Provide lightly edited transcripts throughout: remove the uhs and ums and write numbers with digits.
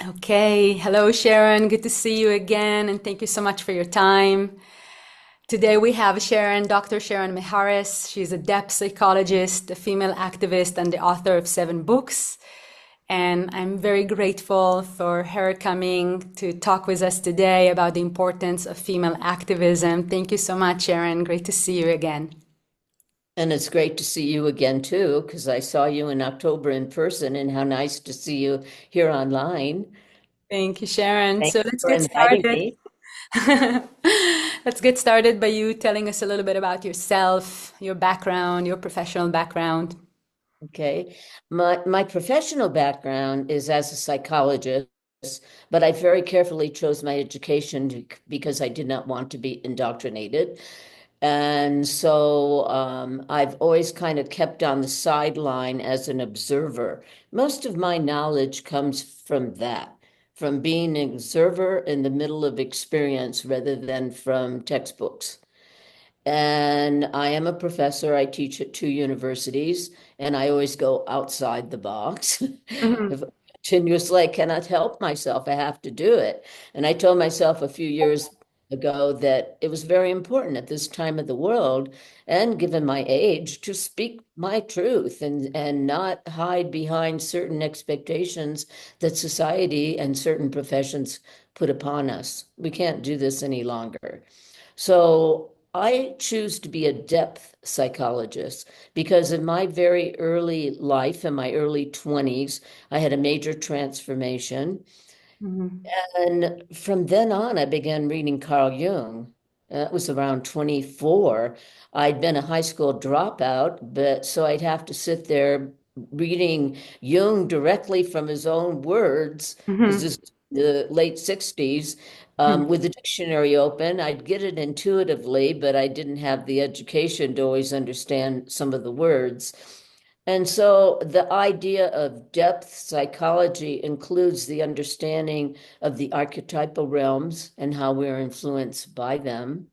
Okay, hello Sharon, good to see you again, and thank you so much for your time. Today we have Dr. Sharon Mijares. She's a depth psychologist, a female activist, and the author of 7 books. And I'm very grateful for her coming to talk with us today about the importance of female activism. Thank you so much, Sharon. Great to see you again. And it's great to see you again too, because I saw you in October in person, and how nice to see you here online. Thank you, Sharon. Thank So you let's for get inviting started. me. Let's get started by you telling us a little bit about yourself, your background, your professional background. Okay. My professional background is as a psychologist, but I very carefully chose my education because I did not want to be indoctrinated. And so I've always kind of kept on the sideline as an observer. Most of my knowledge comes from that, from being an observer in the middle of experience rather than from textbooks. And I am a professor. I teach at 2 universities, and I always go outside the box. Mhm. If continuously I cannot help myself, I have to do it. And I told myself a few years ago that it was very important at this time of the world, and given my age, to speak my truth and not hide behind certain expectations that society and certain professions put upon us. We can't do this any longer. So I choose to be a depth psychologist because in my very early life, in my early 20s, I had a major transformation. Mhm. And from then on, I began reading Carl Jung. That was around 24. I'd been a high school dropout, but so I'd have to sit there reading Jung directly from his own words, because Mhm. this is the late 60s, Mhm. with the dictionary open. I'd get it intuitively, but I didn't have the education to always understand some of the words. And so the idea of depth psychology includes the understanding of the archetypal realms and how we're influenced by them.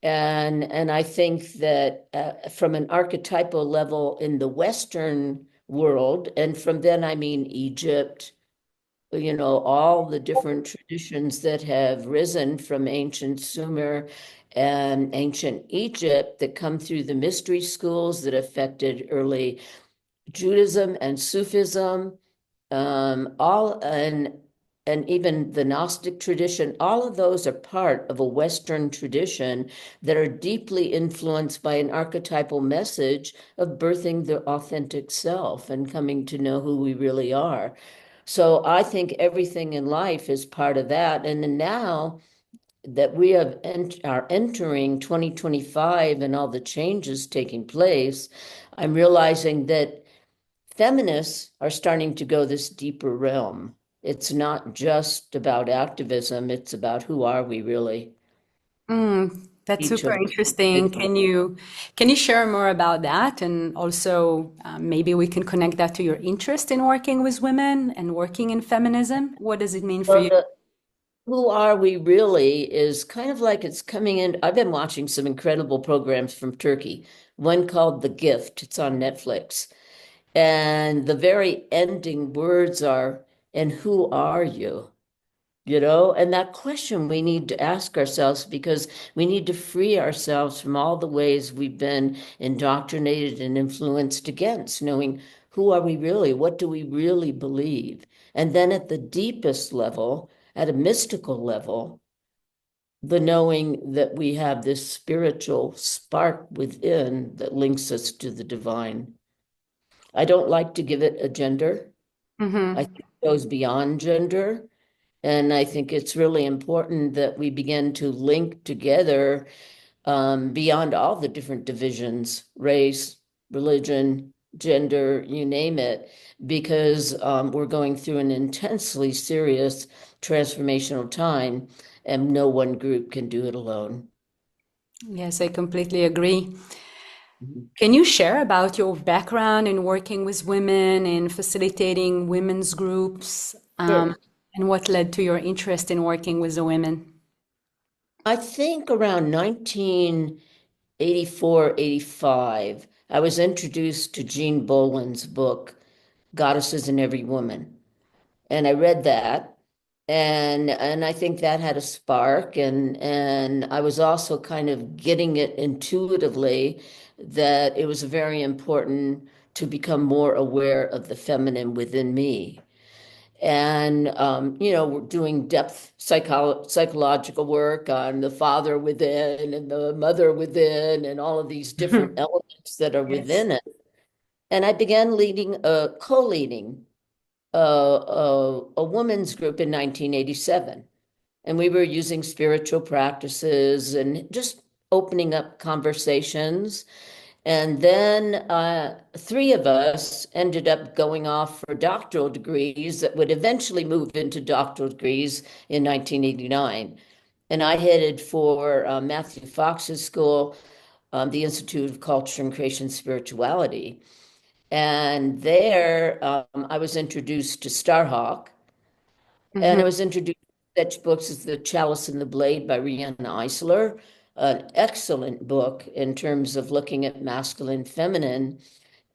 And I think that from an archetypal level in the Western world, and from then I mean Egypt, all the different traditions that have risen from ancient Sumer and ancient Egypt that come through the mystery schools that affected early Judaism and Sufism, all and even the Gnostic tradition, all of those are part of a Western tradition that are deeply influenced by an archetypal message of birthing the authentic self and coming to know who we really are. So I think everything in life is part of that. And then now that we are entering 2025 and all the changes taking place, I'm realizing that feminists are starting to go this deeper realm. It's not just about activism, it's about who are we really, That's each super of us interesting. individually. Can you share more about that? And also, maybe we can connect that to your interest in working with women and working in feminism. What does it mean for Well, you? who are we really is kind of like it's coming in. I've been watching some incredible programs from Turkey, one called The Gift, it's on Netflix. And the very ending words are, and who are you? And that question we need to ask ourselves because we need to free ourselves from all the ways we've been indoctrinated and influenced against, knowing who are we really? What do we really believe? And then at the deepest level, at a mystical level, the knowing that we have this spiritual spark within that links us to the divine. I don't like to give it a gender. I Hmm. think it goes beyond gender. And I think it's really important that we begin to link together beyond all the different divisions, race, religion, gender, you name it, because we're going through an intensely serious transformational time, and no one group can do it alone. Yes, I completely agree. Mhm. Can you share about your background in working with women and facilitating women's groups, Sure. and what led to your interest in working with the women? I think around 1984, 85, I was introduced to Jean Boland's book, Goddesses in Every Woman. And I read that, and I think that had a spark, and I was also kind of getting it intuitively that it was very important to become more aware of the feminine within me. And we're doing depth psychological work on the father within and the mother within and all of these different elements that are Yes. within it. And I began co-leading a women's group in 1987. And we were using spiritual practices and just opening up conversations. And then three of us ended up going off for doctoral degrees that would eventually move into doctoral degrees in 1989. And I headed for Matthew Fox's school, the Institute of Culture and Creation Spirituality. And there I was introduced to Starhawk, and I Hmm. was introduced to such books as The Chalice and the Blade by Rihanna Eisler, an excellent book in terms of looking at masculine, feminine,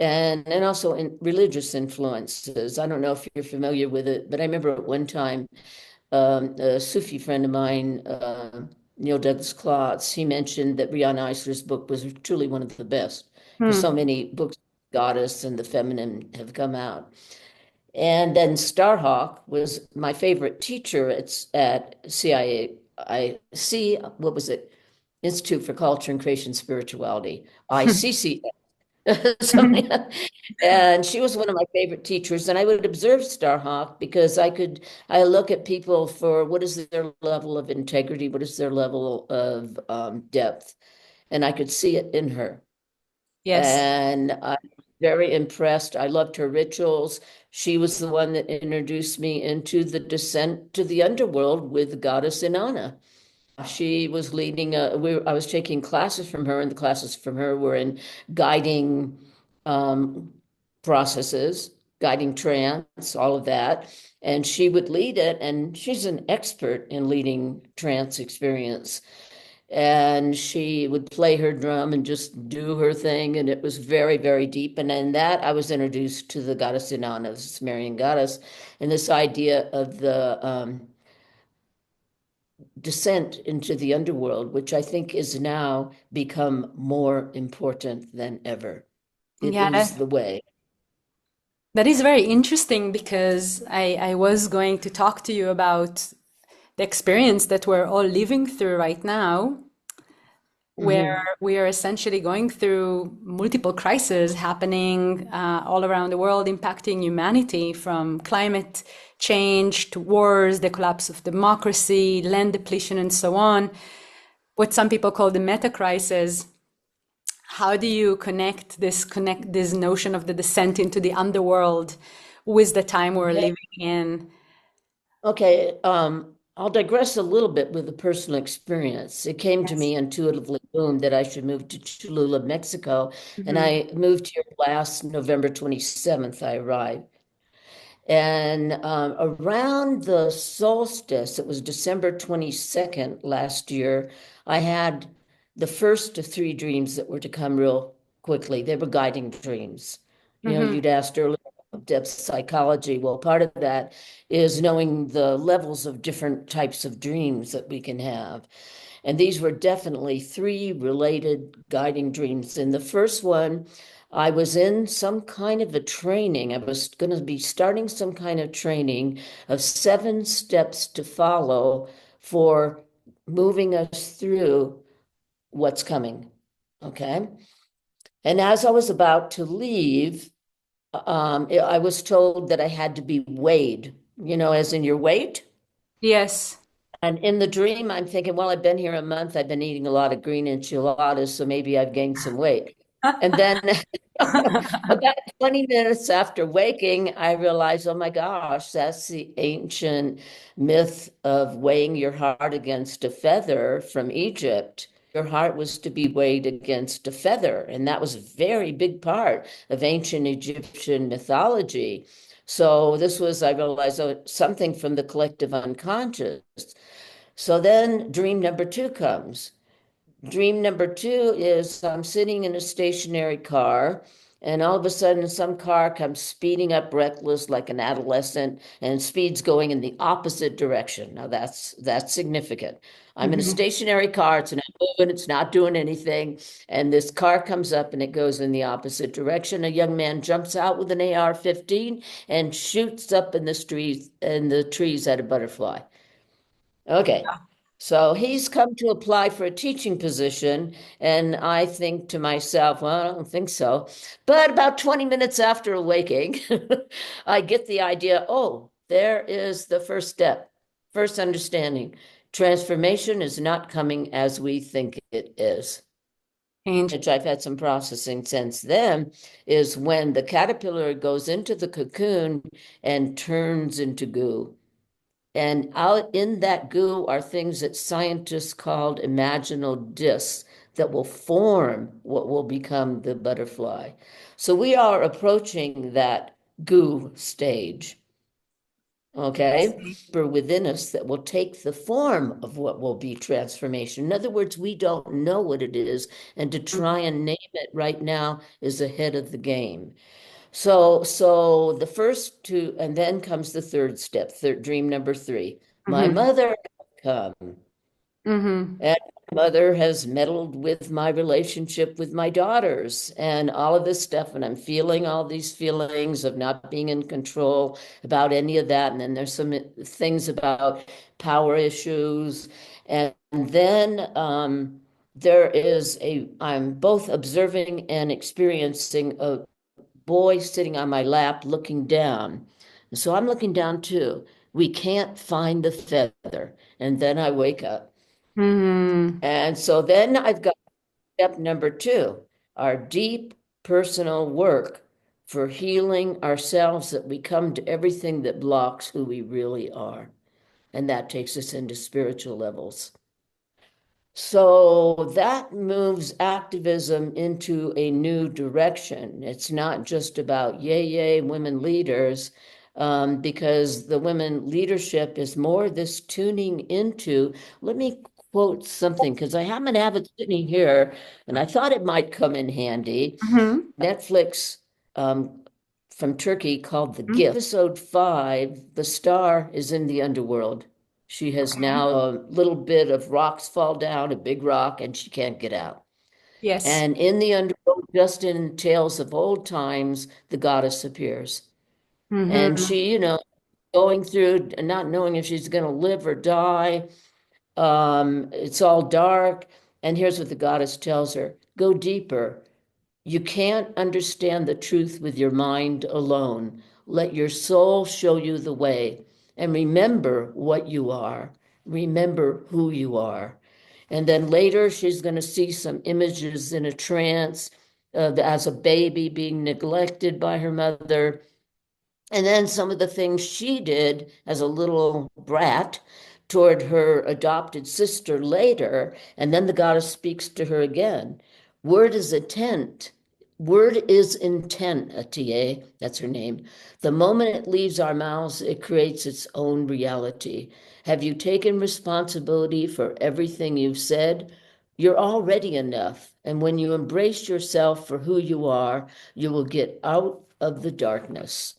and also in religious influences. I don't know if you're familiar with it, but I remember at one time a Sufi friend of mine, Neil Douglas Klotz, he mentioned that Rihanna Eisler's book was truly one of the best because so Hmm. many books, Goddess and the Feminine, have come out. And then Starhawk was my favorite teacher at CIC, what was it? Institute for Culture and Creation Spirituality, ICC. So, and she was one of my favorite teachers, and I would observe Starhawk because I look at people for what is their level of integrity, what is their level of depth, and I could see it in her. Yes. And I'm very impressed. I loved her rituals. She was the one that introduced me into the descent to the underworld with Goddess Innana. She was leading I was taking classes from her, and the classes from her were in guiding um, processes, guiding trance, all of that. And she would lead it, and she's an expert in leading trance experience. And she would play her drum and just do her thing, and it was very, very deep. And in that, I was introduced to the goddess Inanna, the Sumerian goddess, and this idea of the descent into the underworld, which I think is now become more important than ever. It Yeah, is the way. that is very interesting because I was going to talk to you about the experience that we're all living through right now, where Mhm. we are essentially going through multiple crises happening all around the world, impacting humanity from climate change to wars, the collapse of democracy, land depletion, and so on. What some people call the meta crisis. How do you connect this notion of the descent into the underworld with the time we're Okay. living in? Okay. I'll digress a little bit with a personal experience. It came to Yes. me intuitively, boom, that I should move to Cholula, Mexico. And Hmm. I moved here last November 27th, I arrived. And around the solstice, it was December 22nd last year, I had the first of three dreams that were to come real quickly. They were guiding dreams. You know, Hmm. you'd asked earlier about depth psychology. Well, part of that is knowing the levels of different types of dreams that we can have. And these were definitely three related guiding dreams. In the first one, I was in some kind of a training. I was going to be starting some kind of training of 7 steps to follow for moving us through what's coming. Okay. And as I was about to leave, I was told that I had to be weighed, as in your weight. Yes. And in the dream, I'm thinking, well, I've been here a month. I've been eating a lot of green enchiladas, so maybe I've gained some weight. And then about 20 minutes after waking, I realized, oh my gosh, that's the ancient myth of weighing your heart against a feather from Egypt. Your heart was to be weighed against a feather. And that was a very big part of ancient Egyptian mythology. So this was, I realized, something from the collective unconscious. So then dream number two comes. Dream number two is I'm sitting in a stationary car And all of a sudden, some car comes speeding up reckless like an adolescent and speeds going in the opposite direction. Now that's significant. I'm in a Mm-hmm. stationary car, it's not moving, it's not doing anything. And this car comes up and it goes in the opposite direction. A young man jumps out with an AR-15 and shoots up in the trees at a butterfly. Okay. So he's come to apply for a teaching position, and I think to myself, well, I don't think so. But about 20 minutes after awaking, I get the idea, oh, there is the first step, first understanding. Transformation is not coming as we think it is, which I've had some processing since then, is when the caterpillar goes into the cocoon and turns into goo. And out in that goo are things that scientists called imaginal discs that will form what will become the butterfly. So we are approaching that goo stage, I okay, see. for within us that will take the form of what will be transformation. In other words, we don't know what it is, and to try and name it right now is ahead of the game. So the first two, and then comes the third step, dream number three. My Mm-hmm. mother come, Mm-hmm. and my mother has meddled with my relationship with my daughters and all of this stuff, and I'm feeling all these feelings of not being in control about any of that. And then there's some things about power issues, and then I'm both observing and experiencing a boy sitting on my lap looking down. And so I'm looking down too. We can't find the feather. And then I wake up. Mm-hmm. And so then I've got step number two, our deep personal work for healing ourselves, that we come to everything that blocks who we really are. And that takes us into spiritual levels. So that moves activism into a new direction. It's not just about yay, yay, women leaders, because the women leadership is more this tuning into, let me quote something, because I happen to have it sitting here, and I thought it might come in handy. Mm-hmm. Netflix um, from Turkey called The Gift. Episode 5, the star is in the underworld. She has Okay. now a little bit of rocks fall down, a big rock, and she can't get out. Yes. And in the underworld, just in tales of old times, the goddess appears. And Mm-hmm. she, going through not knowing if she's going to live or die. It's all dark. And here's what the goddess tells her: go deeper. You can't understand the truth with your mind alone. Let your soul show you the way. And remember what you are. Remember who you are. And then later, she's going to see some images in a trance as a baby being neglected by her mother. And then some of the things she did as a little brat toward her adopted sister later. And then the goddess speaks to her again. Word is intent. Word is intent, Atiye, that's her name. The moment it leaves our mouths, it creates its own reality. Have you taken responsibility for everything you've said? You're already enough. And when you embrace yourself for who you are, you will get out of the darkness.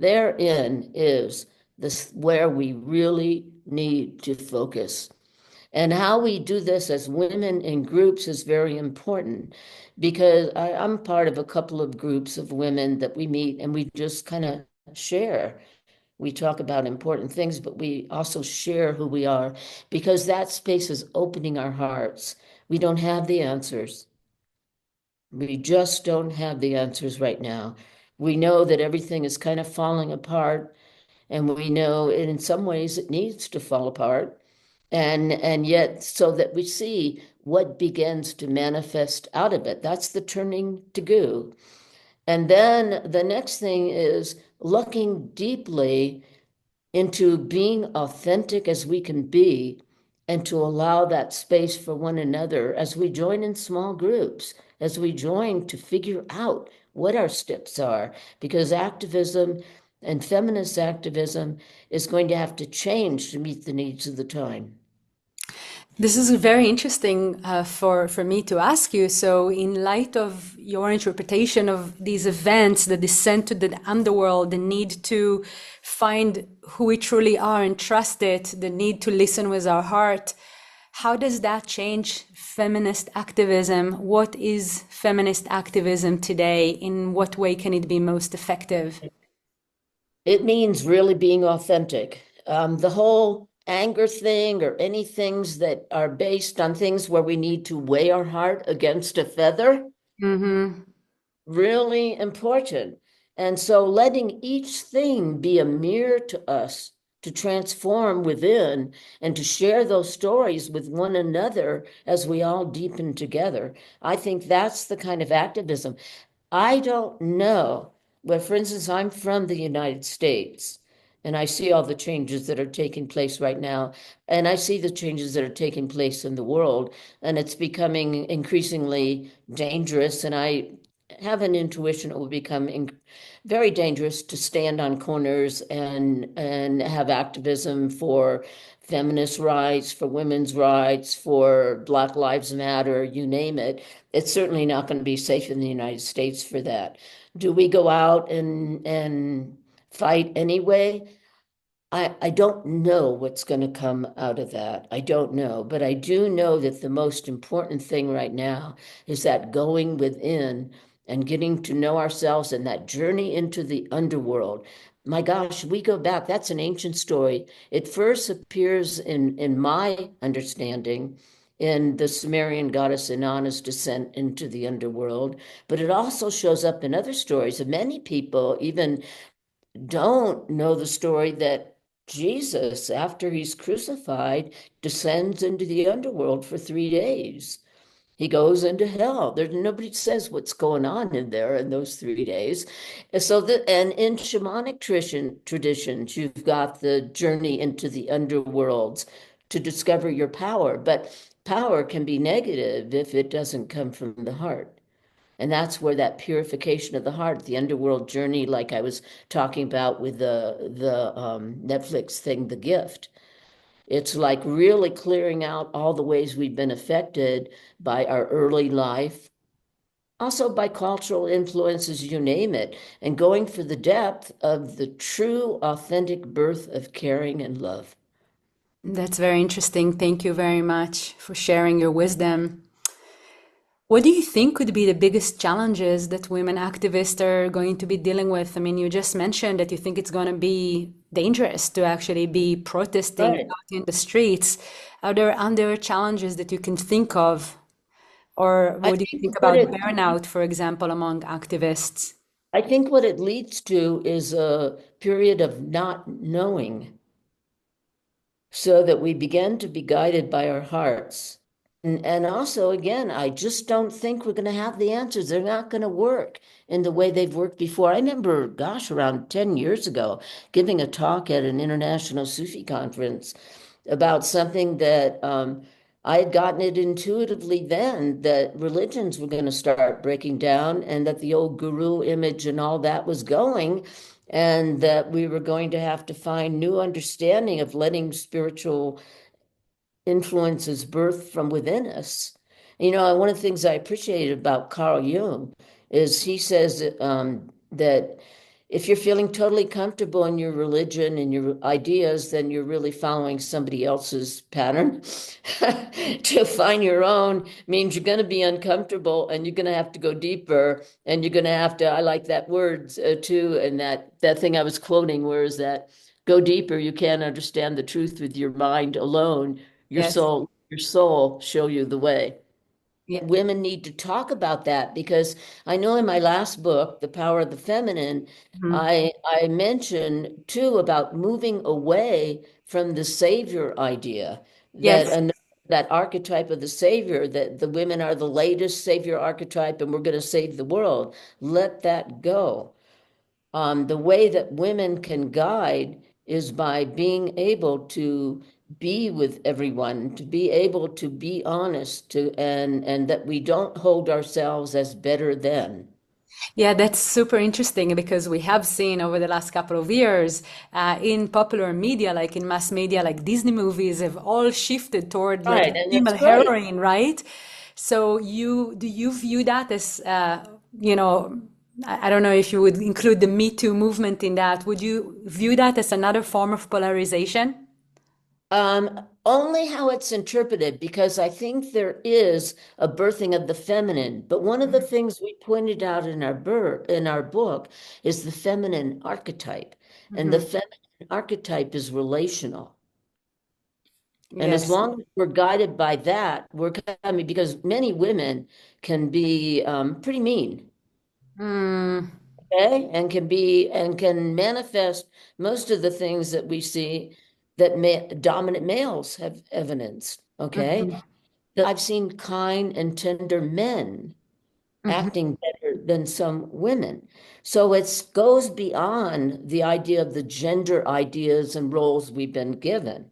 Therein is this where we really need to focus. And how we do this as women in groups is very important, because I'm part of a couple of groups of women that we meet and we just kind of share. We talk about important things, but we also share who we are, because that space is opening our hearts. We don't have the answers. We just don't have the answers right now. We know that everything is kind of falling apart, and we know in some ways it needs to fall apart. And yet, so that we see what begins to manifest out of it. That's the turning to goo. And then the next thing is looking deeply into being authentic as we can be, and to allow that space for one another as we join in small groups, as we join to figure out what our steps are, because activism and feminist activism is going to have to change to meet the needs of the time. This is very interesting for me to ask you. So, in light of your interpretation of these events, the descent to the underworld, the need to find who we truly are and trust it, the need to listen with our heart, how does that change feminist activism? What is feminist activism today? In what way can it be most effective? It means really being authentic. The whole anger thing or any things that are based on things where we need to weigh our heart against a feather, Mm-hmm. really important. And so letting each thing be a mirror to us to transform within and to share those stories with one another as we all deepen together. I think that's the kind of activism. I don't know. But for instance, I'm from the United States and I see all the changes that are taking place right now. And I see the changes that are taking place in the world. And it's becoming increasingly dangerous. And I have an intuition it will become very dangerous to stand on corners and have activism for feminist rights, for women's rights, for Black Lives Matter, you name it. It's certainly not going to be safe in the United States for that. Do we go out and fight anyway? I don't know what's going to come out of that. I don't know. But I do know that the most important thing right now is that going within and getting to know ourselves and that journey into the underworld. My gosh, we go back. That's an ancient story. It first appears in my understanding in the Sumerian goddess Innana's descent into the underworld, but it also shows up in other stories. And many people, even don't know the story that Jesus, after he's crucified, descends into the underworld for 3 days. He goes into hell. There's nobody says what's going on in there in those 3 days. And so and in shamanic traditions, you've got the journey into the underworlds to discover your power. But power can be negative if it doesn't come from the heart. And that's where that purification of the heart, the underworld journey, like I was talking about with the Netflix thing, The Gift. It's like really clearing out all the ways we've been affected by our early life, also by cultural influences, you name it, and going for the depth of the true, authentic birth of caring and love. That's very interesting. Thank you very much for sharing your wisdom. What do you think could be the biggest challenges that women activists are going to be dealing with? I mean, you just mentioned that you think it's going to be dangerous to actually be protesting Right. out in the streets. Are there other challenges that you can think of? Or I what do you think think what about it burnout, for example, among activists? I think what it leads to is a period of not knowing, so that we begin to be guided by our hearts. And also, again, I just don't think we're going to have the answers. They're not going to work in the way they've worked before. I remember, gosh, around 10 years ago, giving a talk at an international Sufi conference about something that I had gotten it intuitively then that religions were going to start breaking down and that the old guru image and all that was going, and that we were going to have to find new understanding of letting spiritual influences birth from within us. One of the things I appreciated about Carl Jung is he says that if you're feeling totally comfortable in your religion and your ideas, then you're really following somebody else's pattern. To find your own means you're going to be uncomfortable and you're going to have to go deeper and you're going to have to, I like that word too. And that thing I was quoting, where is that? Go deeper. You can't understand the truth with your mind alone. Yes. Your soul show you the way. Yeah. Women need to talk about that because I know in my last book, The Power of the Feminine, Mhm. I mentioned too about moving away from the savior idea, that Yes. and that archetype of the savior, that the women are the latest savior archetype and we're going to save the world. Let that go. The way that women can guide is by being able to be with everyone, to be able to be honest, and that we don't hold ourselves as better than. Yeah, that's super interesting because we have seen over the last couple of years in popular media, like in mass media, like Disney movies have all shifted toward like Right, a and that's female great. heroine, right? So do you view that as, you know, I don't know if you would include the Me Too movement in that. Would you view that as another form of polarization? Only how it's interpreted, because I think there is a birthing of the feminine. But one of the things we pointed out in our book is the feminine archetype. And the Hmm. feminine archetype is relational. And as Yes. long as we're guided by that, I mean, because many women can be pretty mean, Mm, okay, and can manifest most of the things that we see that dominant males have evidenced, okay? mhm, That I've seen kind and tender men mhm. acting better than some women. So it goes beyond the idea of the gender ideas and roles we've been given.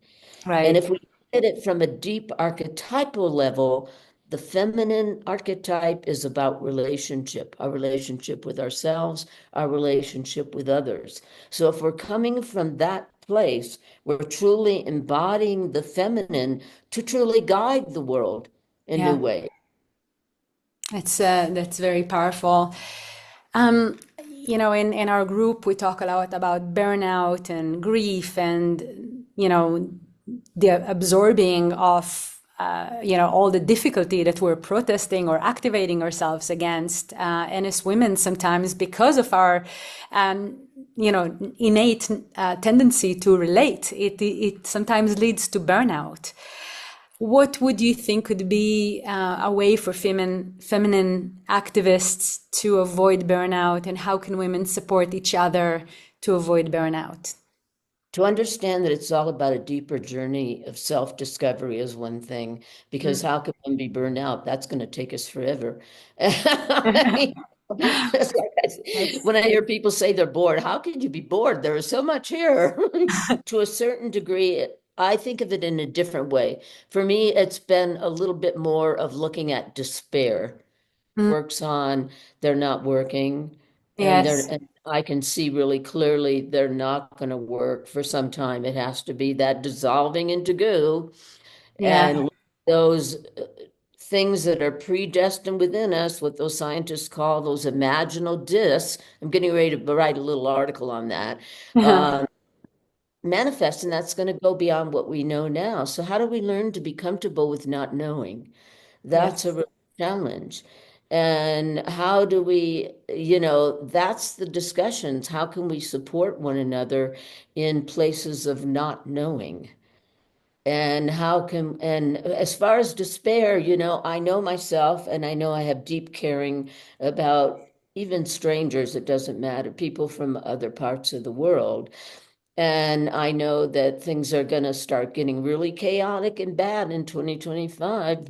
And Right. if we look at it from a deep archetypal level, the feminine archetype is about relationship, our relationship with ourselves, our relationship with others. So if we're coming from that place, we're truly embodying the feminine to truly guide the world in new Yeah. ways. That's very powerful. Um, in our group, we talk a lot about burnout and grief and, the absorbing of, all the difficulty that we're protesting or activating ourselves against. And as women, sometimes because of our, um, innate tendency to relate, it sometimes leads to burnout. What would you think could be a way for feminine activists to avoid burnout, and how can women support each other to avoid burnout? To understand that it's all about a deeper journey of self-discovery is one thing, because Mm. how can one be burned out? That's going to take us forever. I mean, it's like Yes, when I hear people say they're bored, how could you be bored? There is so much here. To a certain degree, I think of it in a different way. For me, it's been a little bit more of looking at despair. mm, Works on they're not working, yes, and I can see really clearly they're not going to work for some time. It has to be that dissolving into goo, yeah, and those things that are predestined within us, what those scientists call those imaginal discs. I'm getting ready to write a little article on that. Um, Manifest, and that's going to go beyond what we know now. So how do we learn to be comfortable with not knowing? That's a yes, real challenge. And how do we, that's the discussions. How can we support one another in places of not knowing? And as far as despair, I know myself, and I know I have deep caring about even strangers. It doesn't matter, people from other parts of the world. And I know that things are going to start getting really chaotic and bad in 2025,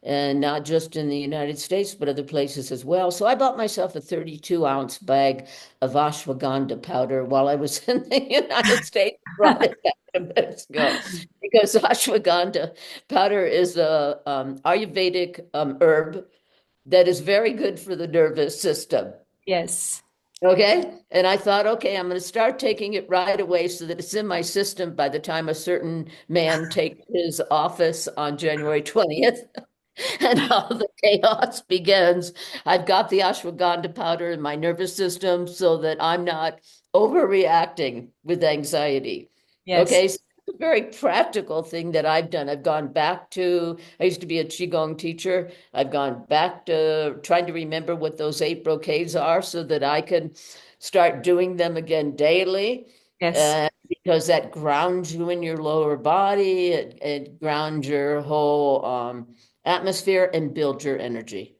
and not just in the United States, but other places as well. So I bought myself a 32-ounce bag of ashwagandha powder while I was in the United States, brought it back to Mexico, because ashwagandha powder is a Ayurvedic herb that is very good for the nervous system. yes, Okay. And I thought, okay, I'm going to start taking it right away so that it's in my system by the time a certain man takes his office on January 20th and all the chaos begins. I've got the ashwagandha powder in my nervous system so that I'm not overreacting with anxiety. yes, Okay. So it's a very practical thing that I've done. I used to be a Qigong teacher. I've gone back to trying to remember what those 8 brocades are so that I can start doing them again daily. yes, Because that grounds you in your lower body, it grounds your whole atmosphere and builds your energy.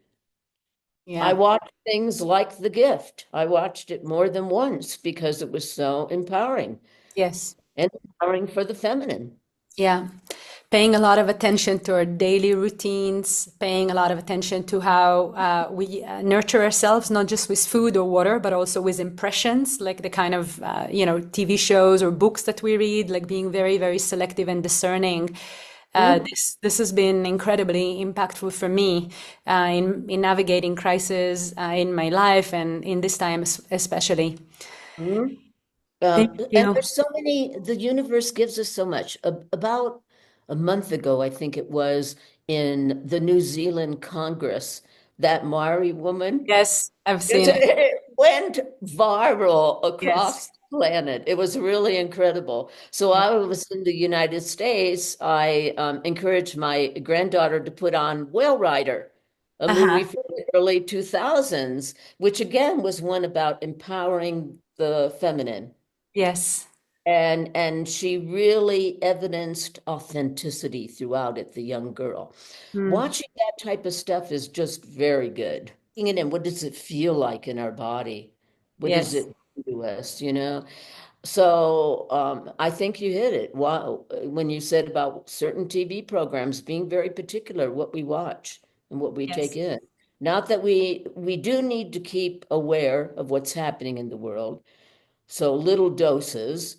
I yeah, watched things like The Gift. I watched it more than once because it was so empowering yes, and empowering for the feminine. yeah. Paying a lot of attention to our daily routines, paying a lot of attention to how we nurture ourselves, not just with food or water, but also with impressions, like the kind of, TV shows or books that we read, like being very, very selective and discerning Mm, This has been incredibly impactful for me in navigating crisis in my life and in this time especially. mm. Thank And you. there's so many, the universe gives us so much. About a month ago, I think it was, in the New Zealand Congress, that Maori woman, Yes, I've Yes, seen it. it went viral Yes. across the planet. It was really incredible. So Yeah. I was in the United States. I encouraged my granddaughter to put on Whale Rider, a movie Uh-huh. from the early 2000s, which again was one about empowering the feminine. Yes. And she really evidenced authenticity throughout it, the young girl. Mm. Watching that type of stuff is just very good. Taking it in, what does it feel like in our body? What does Yes. it do to us, you know? So I think you hit it. Wow. When you said about certain TV programs being very particular what we watch and what we take Yes. in. Not that we do need to keep aware of what's happening in the world. So little doses,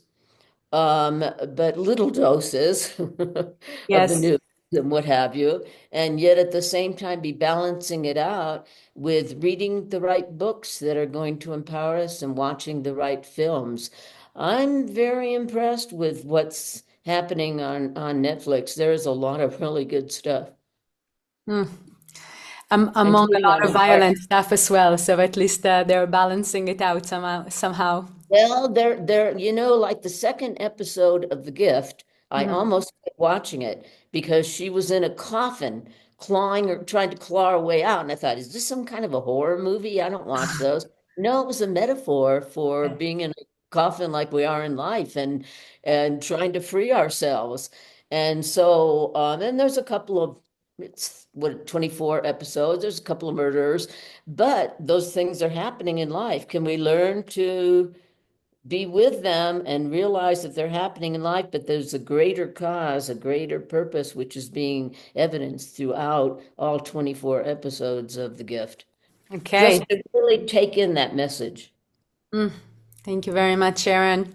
but little doses of the Yes. news and what have you, and yet at the same time be balancing it out with reading the right books that are going to empower us and watching the right films. I'm very impressed with what's happening on Netflix. There's a lot of really good stuff, Mm. Among a including lot on of violent stuff as well, so at least they're balancing it out somehow. Well, like the second episode of The Gift, I Mhm. almost quit watching it because she was in a coffin clawing or trying to claw her way out. And I thought, is this some kind of a horror movie? I don't watch those. No, it was a metaphor for being in a coffin like we are in life and trying to free ourselves. And so, and there's a couple of, it's what, 24 episodes, there's a couple of murderers, but those things are happening in life. Can we learn to be with them and realize that they're happening in life, but there's a greater cause, a greater purpose, which is being evidenced throughout all 24 episodes of The Gift. Okay. Just to really take in that message. Mm. Thank you very much, Sharon.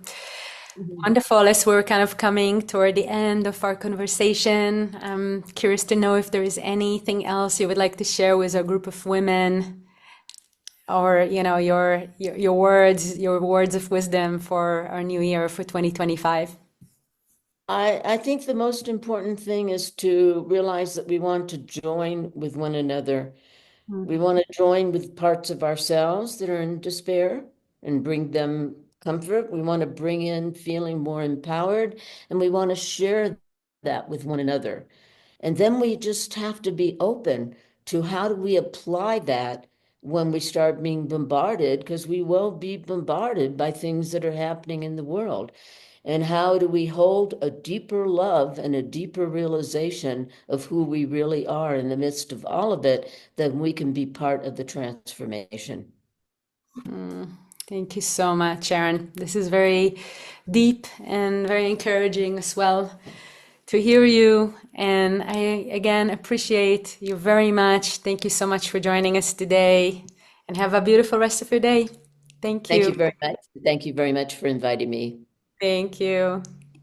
Mhm. Wonderful. As we're kind of coming toward the end of our conversation, I'm curious to know if there is anything else you would like to share with our group of women, or your words of wisdom for our new year for 2025. I think the most important thing is to realize that we want to join with one another. We Mm. want to join with parts of ourselves that are in despair and bring them comfort. We want to bring in feeling more empowered, and we want to share that with one another. And then we just have to be open to how do we apply that when we start being bombarded, because we will be bombarded by things that are happening in the world. And how do we hold a deeper love and a deeper realization of who we really are in the midst of all of it, then we can be part of the transformation. Mm. Thank you so much, Sharon. This is very deep and very encouraging as well to hear you. And I again appreciate you very much. Thank you so much for joining us today and have a beautiful rest of your day. Thank Thank you. you very much. Thank you very much for inviting me. Thank you.